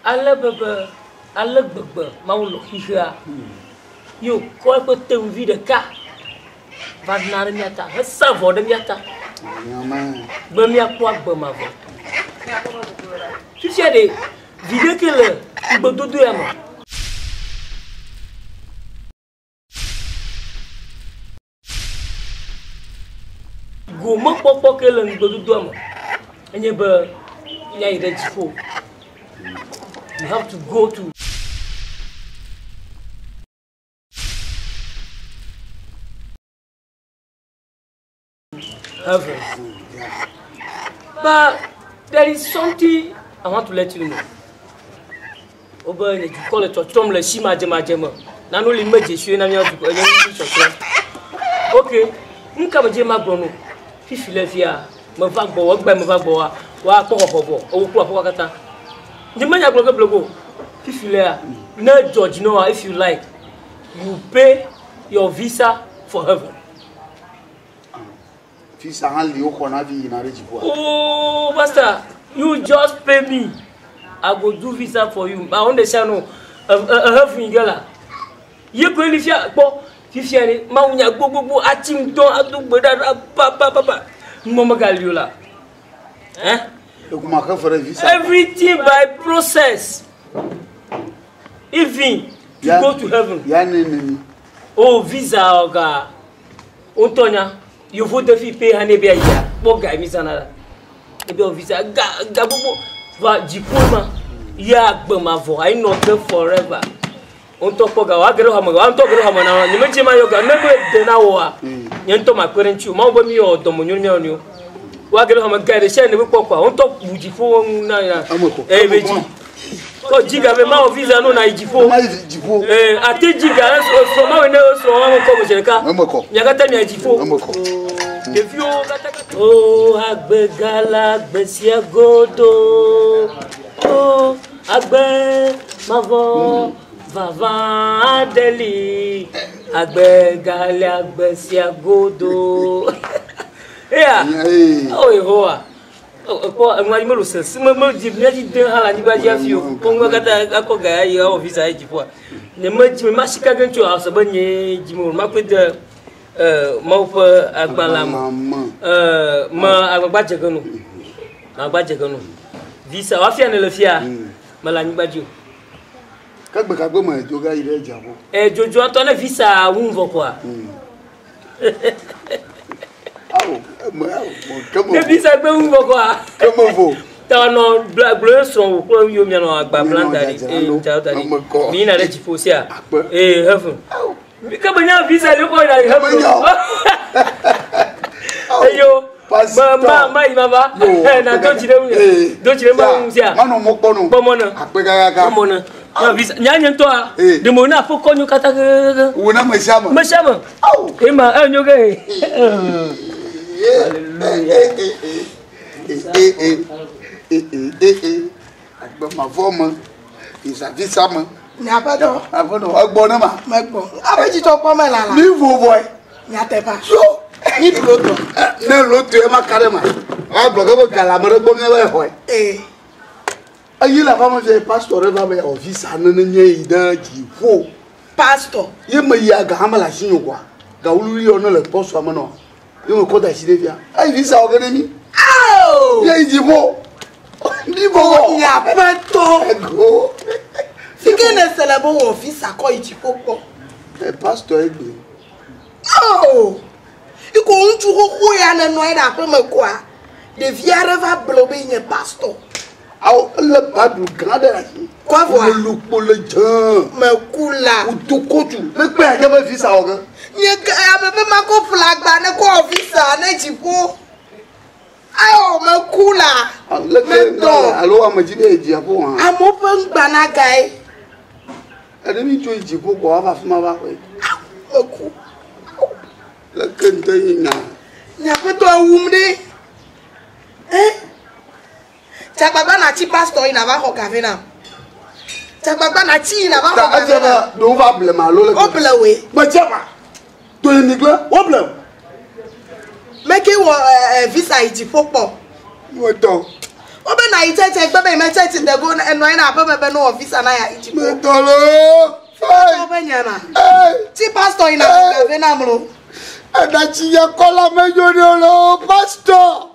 Alebebe, Maulo Hisha. You call for the video car. But not in Yata, her son for the Yata. Bemia Quack Bemavo. She said, video killer, but do them. Go mock pocket and go to them. And you burn, you have to go to heaven. But there is something I want to let you know. Over you call it a Tomle Shima Jema. Not only Major, you know, okay, you come Jema Bruno. If you live here, Mavagbo, work by Mavagbo, walk over Wakata. The man I blogo. If you there, no judge, no, if you like, you pay your visa for heaven. Oh, Master, you just pay me. I go do visa for you. I understand no, a heaven girl. You go if you are Maunya go, aching don't do papa, Mama Galiola. Eh? Everything by process. Even to go to heaven. Oh, visa, Oga. Antonia, you vote if you pay Hanebia. What guy, Miss Anna? A visa, Gabu, Jipuma, Yagbamavo. I know them forever. On top of I'm talking about you mentioned my yoga, never then hour. Yentoma parent you, Mambami or Domunio. Wagger guy, send the Papa on top of Jipo. Oh, Jiga, the mouth visa no Jipo. I take Jiga from our nose or Comaka. Yagata Jipo. If you oh, Agbegala, Bessia Godo. Oh, Agbe, Mavo. Vava Adeli, Agbegala, Bessia Godo. Yeah, oh, Yehoah. Oh, I'm going to say, Simmo Jimmy didn't have anybody of you. Pongata, Akoga, your visa before. The much Massacre to us, a bunny, Jimo, Market, Maupa, Agbalam, Ma Abajagano, Abajagano. Visa, Afia and Lafia, Malani Baju. Jojo Antona visa wumvo kwa. The visa be wumvo kwa. Come on. Tano black blue so ko yo mi no agba blanda ni tawtani. Mi na le jifosia. Heaven. Mi ka banya visa le ko na heaven. Ayo. Mama, na don't you know? Mano Mokono, Bomona, Bomona. Nyantoa, the Mona for Conyu Cataka, Una Mashama. Oh, Emma, and you gay. My former is a this summer. Napato, I want to work Bonama, Macbo. I bet you talk Pamela. Leave boy. Yatepa. So. Ni loto na loto e makarema a blogo galamere bo ngewe hoy ayi la fama je pastor eva be office anene nye ida jifo pastor ye mayi aga hamala shinyo kwa ga uluri ono le poso amano ye mo ko da shirefia ayi visa ogenemi oh ye jifo ni bo ya peto go fikene selebo office akọ ijifo po pastor egbe oh iko unju ko ya na no ida pe makwa de viareva blobe nye pastor aw le badu grandeur quoi voir le pole jan makula utokotu me pe aje me visa ogan nye ka me mako flag ba ne ko visa na jipo ayo makula le don alo amajide ejiapo han amope ngba na gai ademi to ejipo ko wa fa ma ba pe maku la kentayina nya peto awumde Chakbagba na chi pastor ina ba ho kavena. Chakbagba na chi ina ba ho kavena. Do va blema lo le. O blewe. Ma chama. To le nigla, o blem. Make wo visa iti popo. Wo to. Obe na itete gbebe me tete de go eno na aba me no officer na ya ichi. Metolo. Obe nyana. Ti pastor ina ga na mro. Adachi ya kola me yo lo pastor.